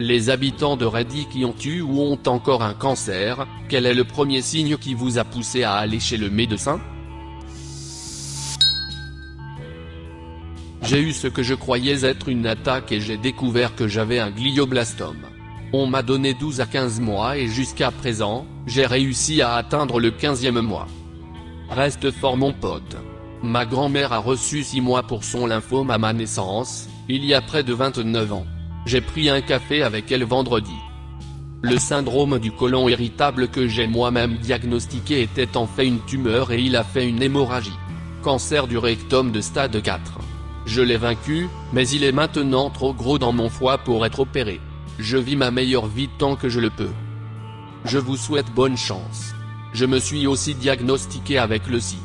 Les habitants de Reddit qui ont eu ou ont encore un cancer, quel est le premier signe qui vous a poussé à aller chez le médecin? J'ai eu ce que je croyais être une attaque et j'ai découvert que j'avais un glioblastome. On m'a donné 12 à 15 mois et jusqu'à présent, j'ai réussi à atteindre le 15e mois. Reste fort mon pote. Ma grand-mère a reçu 6 mois pour son lymphome à ma naissance, il y a près de 29 ans. J'ai pris un café avec elle vendredi. Le syndrome du côlon irritable que j'ai moi-même diagnostiqué était en fait une tumeur et il a fait une hémorragie. Cancer du rectum de stade 4. Je l'ai vaincu, mais il est maintenant trop gros dans mon foie pour être opéré. Je vis ma meilleure vie tant que je le peux. Je vous souhaite bonne chance. Je me suis aussi diagnostiqué avec le SI.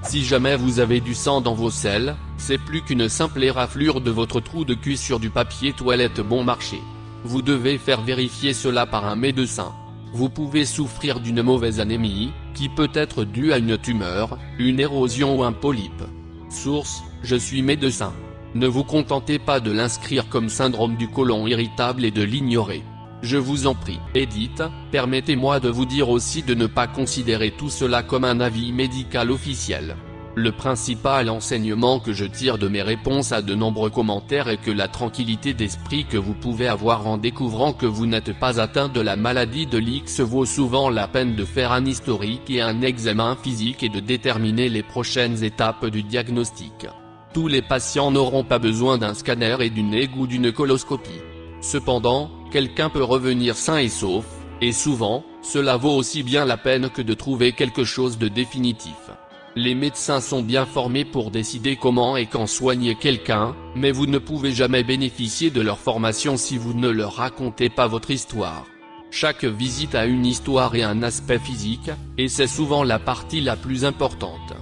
Si jamais vous avez du sang dans vos selles, c'est plus qu'une simple éraflure de votre trou de cul sur du papier toilette bon marché. Vous devez faire vérifier cela par un médecin. Vous pouvez souffrir d'une mauvaise anémie, qui peut être due à une tumeur, une érosion ou un polype. Source: je suis médecin. Ne vous contentez pas de l'inscrire comme syndrome du côlon irritable et de l'ignorer. Je vous en prie. Edith, permettez-moi de vous dire aussi de ne pas considérer tout cela comme un avis médical officiel. Le principal enseignement que je tire de mes réponses à de nombreux commentaires est que la tranquillité d'esprit que vous pouvez avoir en découvrant que vous n'êtes pas atteint de la maladie de l'X vaut souvent la peine de faire un historique et un examen physique et de déterminer les prochaines étapes du diagnostic. Tous les patients n'auront pas besoin d'un scanner et d'une égue ou d'une coloscopie. Cependant, quelqu'un peut revenir sain et sauf, et souvent, cela vaut aussi bien la peine que de trouver quelque chose de définitif. Les médecins sont bien formés pour décider comment et quand soigner quelqu'un, mais vous ne pouvez jamais bénéficier de leur formation si vous ne leur racontez pas votre histoire. Chaque visite a une histoire et un aspect physique, et c'est souvent la partie la plus importante.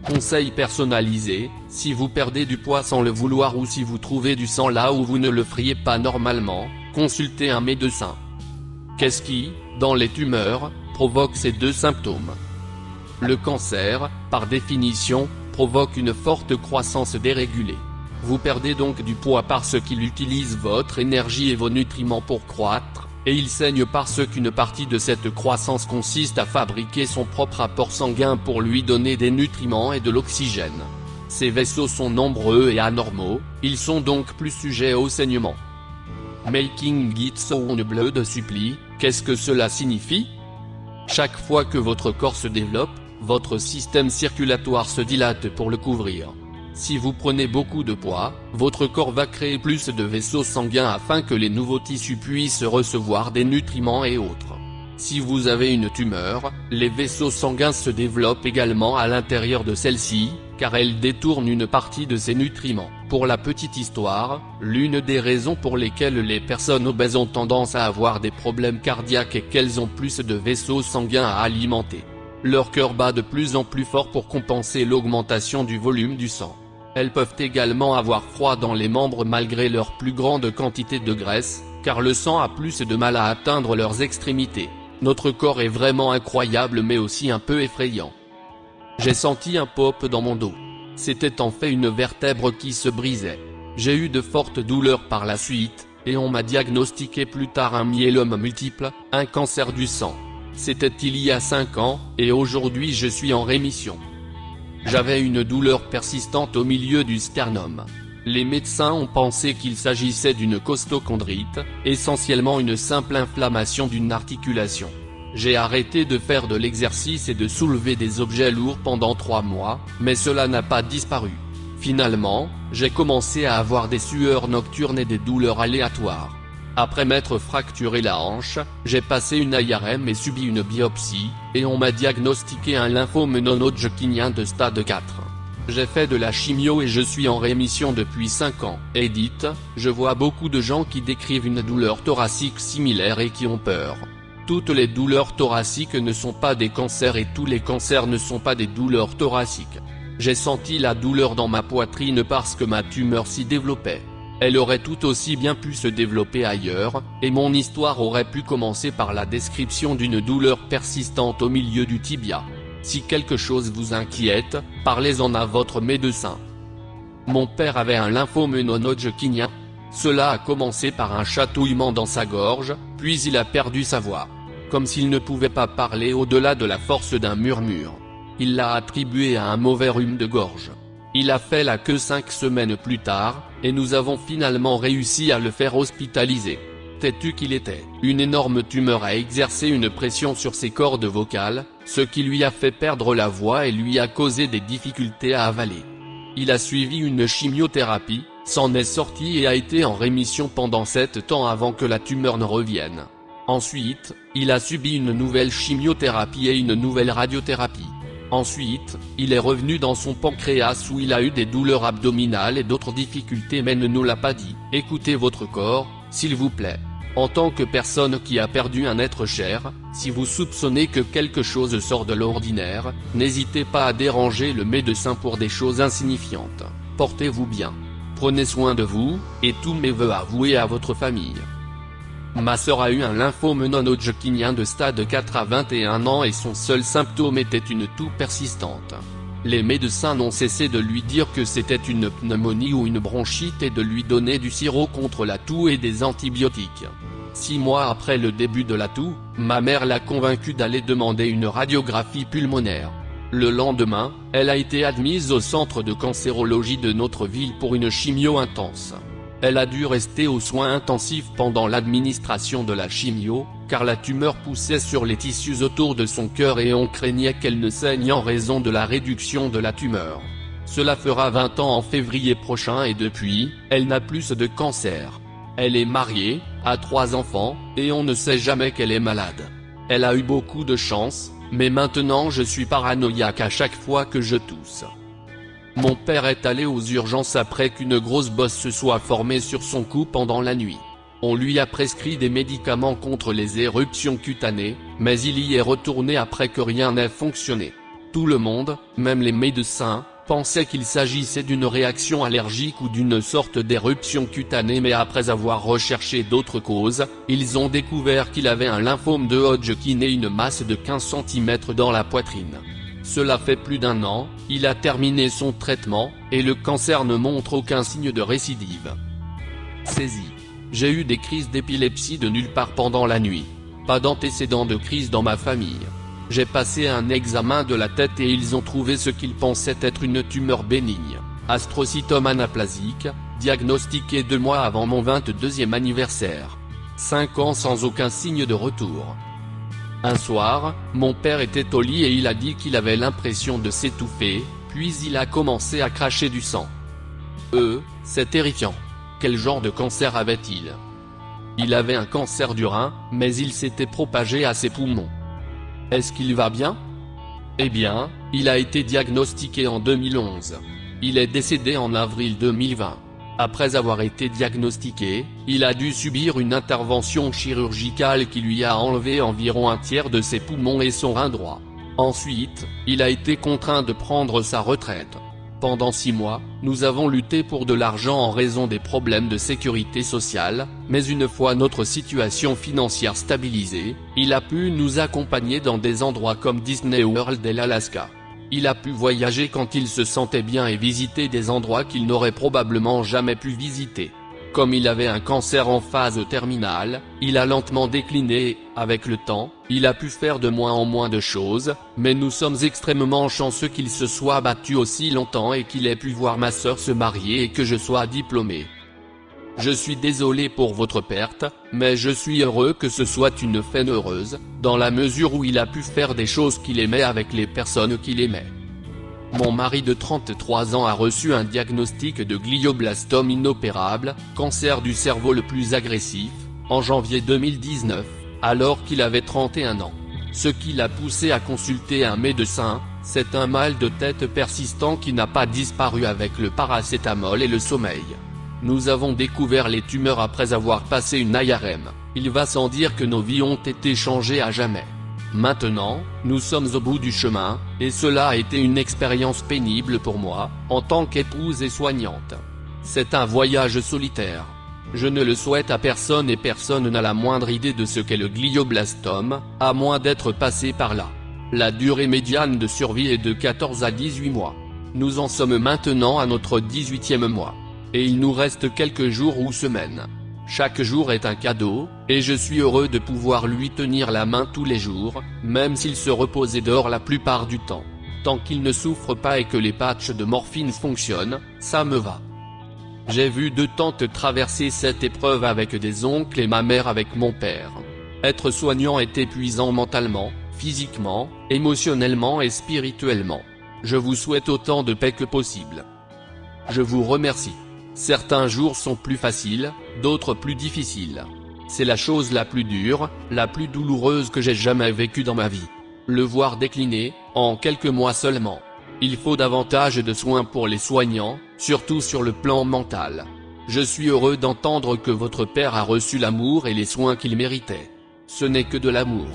Conseil personnalisé: si vous perdez du poids sans le vouloir ou si vous trouvez du sang là où vous ne le feriez pas normalement, consultez un médecin. Qu'est-ce qui, dans les tumeurs, provoque ces deux symptômes? Le cancer, par définition, provoque une forte croissance dérégulée. Vous perdez donc du poids parce qu'il utilise votre énergie et vos nutriments pour croître, et il saigne parce qu'une partie de cette croissance consiste à fabriquer son propre apport sanguin pour lui donner des nutriments et de l'oxygène. Ces vaisseaux sont nombreux et anormaux, ils sont donc plus sujets au saignement. Making its own blood supply, qu'est-ce que cela signifie? Chaque fois que votre corps se développe, votre système circulatoire se dilate pour le couvrir. Si vous prenez beaucoup de poids, votre corps va créer plus de vaisseaux sanguins afin que les nouveaux tissus puissent recevoir des nutriments et autres. Si vous avez une tumeur, les vaisseaux sanguins se développent également à l'intérieur de celle-ci, car elle détourne une partie de ces nutriments. Pour la petite histoire, l'une des raisons pour lesquelles les personnes obèses ont tendance à avoir des problèmes cardiaques est qu'elles ont plus de vaisseaux sanguins à alimenter. Leur cœur bat de plus en plus fort pour compenser l'augmentation du volume du sang. Elles peuvent également avoir froid dans les membres malgré leur plus grande quantité de graisse, car le sang a plus de mal à atteindre leurs extrémités. Notre corps est vraiment incroyable mais aussi un peu effrayant. J'ai senti un pop dans mon dos. C'était en fait une vertèbre qui se brisait. J'ai eu de fortes douleurs par la suite, et on m'a diagnostiqué plus tard un myélome multiple, un cancer du sang. C'était il y a 5 ans, et aujourd'hui je suis en rémission. J'avais une douleur persistante au milieu du sternum. Les médecins ont pensé qu'il s'agissait d'une costochondrite, essentiellement une simple inflammation d'une articulation. J'ai arrêté de faire de l'exercice et de soulever des objets lourds pendant 3 mois, mais cela n'a pas disparu. Finalement, j'ai commencé à avoir des sueurs nocturnes et des douleurs aléatoires. Après m'être fracturé la hanche, j'ai passé une IRM et subi une biopsie, et on m'a diagnostiqué un lymphome non-Hodgkinien de stade 4. J'ai fait de la chimio et je suis en rémission depuis 5 ans. Edith, je vois beaucoup de gens qui décrivent une douleur thoracique similaire et qui ont peur. Toutes les douleurs thoraciques ne sont pas des cancers et tous les cancers ne sont pas des douleurs thoraciques. J'ai senti la douleur dans ma poitrine parce que ma tumeur s'y développait. Elle aurait tout aussi bien pu se développer ailleurs, et mon histoire aurait pu commencer par la description d'une douleur persistante au milieu du tibia. Si quelque chose vous inquiète, parlez-en à votre médecin. Mon père avait un lymphome non-Hodgkinien. Cela a commencé par un chatouillement dans sa gorge, puis il a perdu sa voix. Comme s'il ne pouvait pas parler au-delà de la force d'un murmure. Il l'a attribué à un mauvais rhume de gorge. Il a fait la queue 5 semaines plus tard, et nous avons finalement réussi à le faire hospitaliser. Têtu qu'il était, une énorme tumeur a exercé une pression sur ses cordes vocales, ce qui lui a fait perdre la voix et lui a causé des difficultés à avaler. Il a suivi une chimiothérapie, s'en est sorti et a été en rémission pendant 7 ans avant que la tumeur ne revienne. Ensuite, il a subi une nouvelle chimiothérapie et une nouvelle radiothérapie. Ensuite, il est revenu dans son pancréas où il a eu des douleurs abdominales et d'autres difficultés mais ne nous l'a pas dit. Écoutez votre corps, s'il vous plaît. En tant que personne qui a perdu un être cher, si vous soupçonnez que quelque chose sort de l'ordinaire, n'hésitez pas à déranger le médecin pour des choses insignifiantes. Portez-vous bien. Prenez soin de vous, et tous mes vœux avoués à votre famille. Ma sœur a eu un lymphome non-Hodgkinien de stade 4 à 21 ans et son seul symptôme était une toux persistante. Les médecins n'ont cessé de lui dire que c'était une pneumonie ou une bronchite et de lui donner du sirop contre la toux et des antibiotiques. 6 mois après le début de la toux, ma mère l'a convaincue d'aller demander une radiographie pulmonaire. Le lendemain, elle a été admise au centre de cancérologie de notre ville pour une chimio intense. Elle a dû rester aux soins intensifs pendant l'administration de la chimio, car la tumeur poussait sur les tissus autour de son cœur et on craignait qu'elle ne saigne en raison de la réduction de la tumeur. Cela fera 20 ans en février prochain et depuis, elle n'a plus de cancer. Elle est mariée, a 3 enfants, et on ne sait jamais qu'elle est malade. Elle a eu beaucoup de chance, mais maintenant je suis paranoïaque à chaque fois que je tousse. Mon père est allé aux urgences après qu'une grosse bosse se soit formée sur son cou pendant la nuit. On lui a prescrit des médicaments contre les éruptions cutanées, mais il y est retourné après que rien n'ait fonctionné. Tout le monde, même les médecins, pensait qu'il s'agissait d'une réaction allergique ou d'une sorte d'éruption cutanée, mais après avoir recherché d'autres causes, ils ont découvert qu'il avait un lymphome de Hodgkin et une masse de 15 cm dans la poitrine. Cela fait plus d'1 an, il a terminé son traitement, et le cancer ne montre aucun signe de récidive. Saisie. J'ai eu des crises d'épilepsie de nulle part pendant la nuit. Pas d'antécédent de crise dans ma famille. J'ai passé un examen de la tête et ils ont trouvé ce qu'ils pensaient être une tumeur bénigne, astrocytome anaplasique, diagnostiqué 2 mois avant mon 22e anniversaire. 5 ans sans aucun signe de retour. Un soir, mon père était au lit et il a dit qu'il avait l'impression de s'étouffer, puis il a commencé à cracher du sang. C'est terrifiant. Quel genre de cancer avait-il? Il avait un cancer du rein, mais il s'était propagé à ses poumons. Est-ce qu'il va bien? Eh bien, il a été diagnostiqué en 2011. Il est décédé en avril 2020. Après avoir été diagnostiqué, il a dû subir une intervention chirurgicale qui lui a enlevé environ 1/3 de ses poumons et son rein droit. Ensuite, il a été contraint de prendre sa retraite. Pendant 6 mois, nous avons lutté pour de l'argent en raison des problèmes de sécurité sociale, mais une fois notre situation financière stabilisée, il a pu nous accompagner dans des endroits comme Disney World et l'Alaska. Il a pu voyager quand il se sentait bien et visiter des endroits qu'il n'aurait probablement jamais pu visiter. Comme il avait un cancer en phase terminale, il a lentement décliné et, avec le temps, il a pu faire de moins en moins de choses, mais nous sommes extrêmement chanceux qu'il se soit battu aussi longtemps et qu'il ait pu voir ma sœur se marier et que je sois diplômé. Je suis désolé pour votre perte, mais je suis heureux que ce soit une fin heureuse, dans la mesure où il a pu faire des choses qu'il aimait avec les personnes qu'il aimait. Mon mari de 33 ans a reçu un diagnostic de glioblastome inopérable, cancer du cerveau le plus agressif, en janvier 2019, alors qu'il avait 31 ans. Ce qui l'a poussé à consulter un médecin, c'est un mal de tête persistant qui n'a pas disparu avec le paracétamol et le sommeil. Nous avons découvert les tumeurs après avoir passé une IRM. Il va sans dire que nos vies ont été changées à jamais. Maintenant, nous sommes au bout du chemin, et cela a été une expérience pénible pour moi, en tant qu'épouse et soignante. C'est un voyage solitaire. Je ne le souhaite à personne et personne n'a la moindre idée de ce qu'est le glioblastome, à moins d'être passé par là. La durée médiane de survie est de 14 à 18 mois. Nous en sommes maintenant à notre 18e mois. et il nous reste quelques jours ou semaines. Chaque jour est un cadeau, et je suis heureux de pouvoir lui tenir la main tous les jours, même s'il se repose et dort la plupart du temps. Tant qu'il ne souffre pas et que les patchs de morphine fonctionnent, ça me va. J'ai vu deux tantes traverser cette épreuve avec des oncles et ma mère avec mon père. Être soignant est épuisant mentalement, physiquement, émotionnellement et spirituellement. Je vous souhaite autant de paix que possible. Je vous remercie. Certains jours sont plus faciles, d'autres plus difficiles. C'est la chose la plus dure, la plus douloureuse que j'ai jamais vécue dans ma vie. Le voir décliner, en quelques mois seulement. Il faut davantage de soins pour les soignants, surtout sur le plan mental. Je suis heureux d'entendre que votre père a reçu l'amour et les soins qu'il méritait. Ce n'est que de l'amour.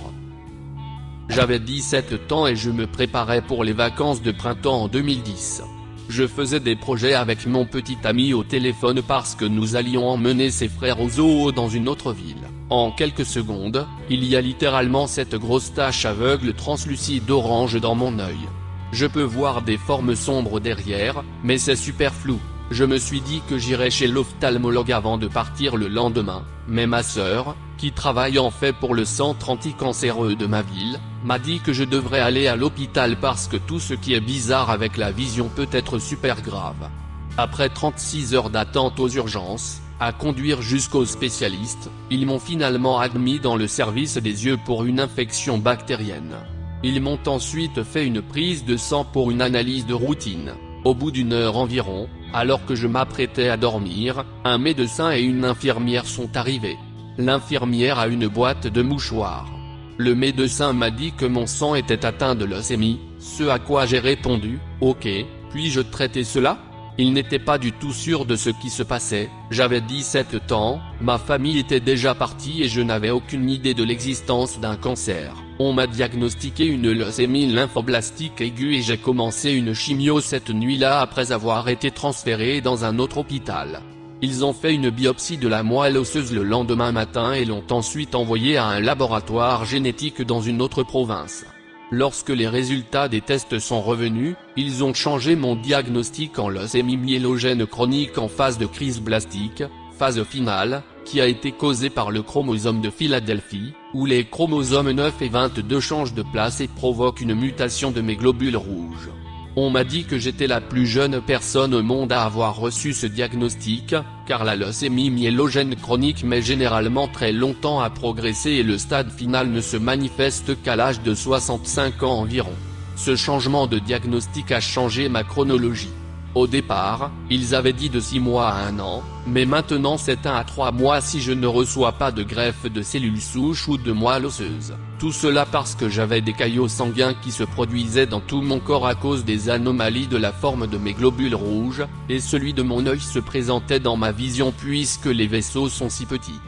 J'avais 17 ans et je me préparais pour les vacances de printemps en 2010. Je faisais des projets avec mon petit ami au téléphone parce que nous allions emmener ses frères au zoo dans une autre ville. En quelques secondes, il y a littéralement cette grosse tache aveugle translucide orange dans mon œil. Je peux voir des formes sombres derrière, mais c'est super flou. Je me suis dit que j'irais chez l'ophtalmologue avant de partir le lendemain, mais ma sœur, qui travaille en fait pour le centre anticancéreux de ma ville, m'a dit que je devrais aller à l'hôpital parce que tout ce qui est bizarre avec la vision peut être super grave. Après 36 heures d'attente aux urgences, à conduire jusqu'aux spécialistes, ils m'ont finalement admis dans le service des yeux pour une infection bactérienne. Ils m'ont ensuite fait une prise de sang pour une analyse de routine. Au bout d'une heure environ, alors que je m'apprêtais à dormir, un médecin et une infirmière sont arrivés. L'infirmière a une boîte de mouchoirs. Le médecin m'a dit que mon sang était atteint de leucémie, ce à quoi j'ai répondu, « Ok, puis-je traiter cela ?» Il n'était pas du tout sûr de ce qui se passait, j'avais 17 ans, ma famille était déjà partie et je n'avais aucune idée de l'existence d'un cancer. On m'a diagnostiqué une leucémie lymphoblastique aiguë et j'ai commencé une chimio cette nuit-là après avoir été transféré dans un autre hôpital. Ils ont fait une biopsie de la moelle osseuse le lendemain matin et l'ont ensuite envoyé à un laboratoire génétique dans une autre province. Lorsque les résultats des tests sont revenus, ils ont changé mon diagnostic en leucémie myélogène chronique en phase de crise blastique, phase finale, qui a été causée par le chromosome de Philadelphie, où les chromosomes 9 et 22 changent de place et provoquent une mutation de mes globules rouges. On m'a dit que j'étais la plus jeune personne au monde à avoir reçu ce diagnostic, car la leucémie myélogène chronique met généralement très longtemps à progresser et le stade final ne se manifeste qu'à l'âge de 65 ans environ. Ce changement de diagnostic a changé ma chronologie. Au départ, ils avaient dit de 6 mois à 1 an, mais maintenant c'est 1 à 3 mois si je ne reçois pas de greffe de cellules souches ou de moelle osseuse. Tout cela parce que j'avais des caillots sanguins qui se produisaient dans tout mon corps à cause des anomalies de la forme de mes globules rouges, et celui de mon œil se présentait dans ma vision puisque les vaisseaux sont si petits.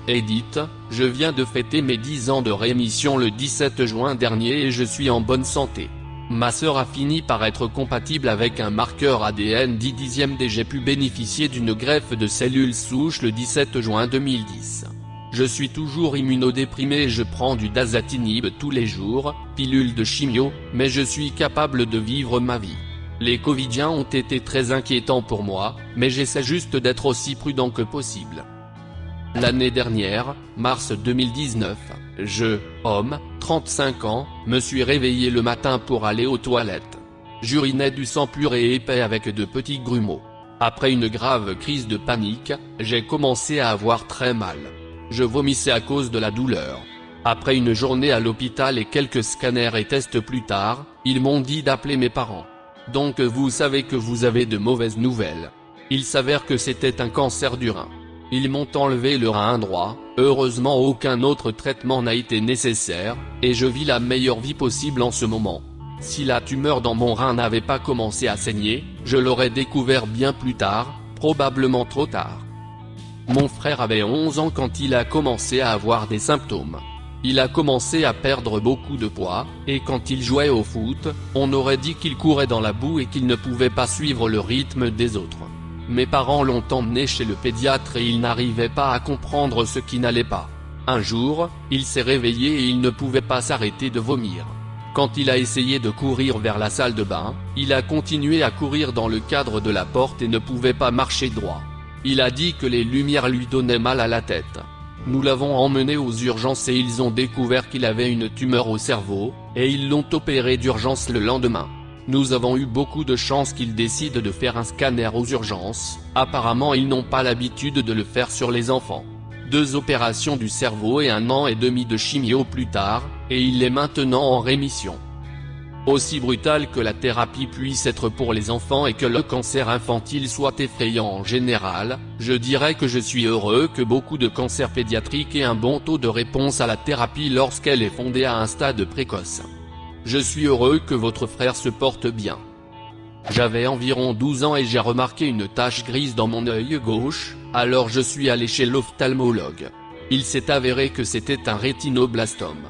Edith, je viens de fêter mes 10 ans de rémission le 17 juin dernier et je suis en bonne santé. Ma sœur a fini par être compatible avec un marqueur ADN 10/10 et j'ai pu bénéficier d'une greffe de cellules souches le 17 juin 2010. Je suis toujours immunodéprimé et je prends du dasatinib tous les jours, pilule de chimio, mais je suis capable de vivre ma vie. Les covidiens ont été très inquiétants pour moi, mais j'essaie juste d'être aussi prudent que possible. L'année dernière, mars 2019, je, homme, 35 ans, me suis réveillé le matin pour aller aux toilettes. J'urinais du sang pur et épais avec de petits grumeaux. Après une grave crise de panique, j'ai commencé à avoir très mal. Je vomissais à cause de la douleur. Après une journée à l'hôpital et quelques scanners et tests plus tard, ils m'ont dit d'appeler mes parents. Donc vous savez que vous avez de mauvaises nouvelles. Il s'avère que c'était un cancer du rein. Ils m'ont enlevé le rein droit, heureusement aucun autre traitement n'a été nécessaire, et je vis la meilleure vie possible en ce moment. Si la tumeur dans mon rein n'avait pas commencé à saigner, je l'aurais découvert bien plus tard, probablement trop tard. Mon frère avait 11 ans quand il a commencé à avoir des symptômes. Il a commencé à perdre beaucoup de poids, et quand il jouait au foot, on aurait dit qu'il courait dans la boue et qu'il ne pouvait pas suivre le rythme des autres. Mes parents l'ont emmené chez le pédiatre et il n'arrivait pas à comprendre ce qui n'allait pas. Un jour, il s'est réveillé et il ne pouvait pas s'arrêter de vomir. Quand il a essayé de courir vers la salle de bain, il a continué à courir dans le cadre de la porte et ne pouvait pas marcher droit. Il a dit que les lumières lui donnaient mal à la tête. Nous l'avons emmené aux urgences et ils ont découvert qu'il avait une tumeur au cerveau, et ils l'ont opéré d'urgence le lendemain. Nous avons eu beaucoup de chance qu'ils décident de faire un scanner aux urgences, apparemment ils n'ont pas l'habitude de le faire sur les enfants. 2 opérations du cerveau et 1 an et demi de chimio plus tard, et il est maintenant en rémission. Aussi brutal que la thérapie puisse être pour les enfants et que le cancer infantile soit effrayant en général, je dirais que je suis heureux que beaucoup de cancers pédiatriques aient un bon taux de réponse à la thérapie lorsqu'elle est fondée à un stade précoce. Je suis heureux que votre frère se porte bien. J'avais environ 12 ans et j'ai remarqué une tache grise dans mon œil gauche, alors je suis allé chez l'ophtalmologue. Il s'est avéré que c'était un rétinoblastome.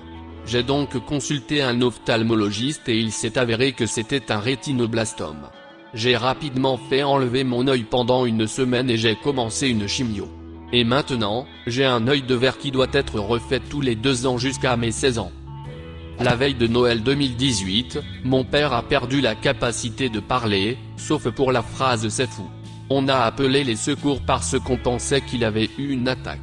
J'ai donc consulté un ophtalmologiste et il s'est avéré que c'était un rétinoblastome. J'ai rapidement fait enlever mon œil pendant 1 semaine et j'ai commencé une chimio. Et maintenant, j'ai un œil de verre qui doit être refait tous les 2 ans jusqu'à mes 16 ans. La veille de Noël 2018, mon père a perdu la capacité de parler, sauf pour la phrase « c'est fou ». On a appelé les secours parce qu'on pensait qu'il avait eu une attaque.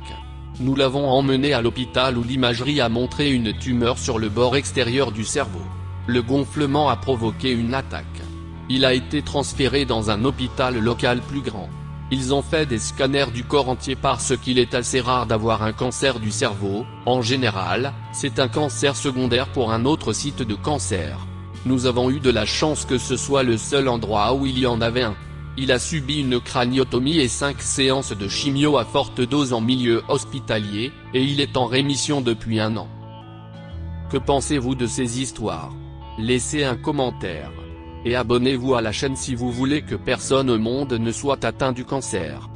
Nous l'avons emmené à l'hôpital où l'imagerie a montré une tumeur sur le bord extérieur du cerveau. Le gonflement a provoqué une attaque. Il a été transféré dans un hôpital local plus grand. Ils ont fait des scanners du corps entier parce qu'il est assez rare d'avoir un cancer du cerveau. En général, c'est un cancer secondaire pour un autre site de cancer. Nous avons eu de la chance que ce soit le seul endroit où il y en avait un. Il a subi une craniotomie et 5 séances de chimio à forte dose en milieu hospitalier, et il est en rémission depuis 1 an. Que pensez-vous de ces histoires? Laissez un commentaire. Et abonnez-vous à la chaîne si vous voulez que personne au monde ne soit atteint du cancer.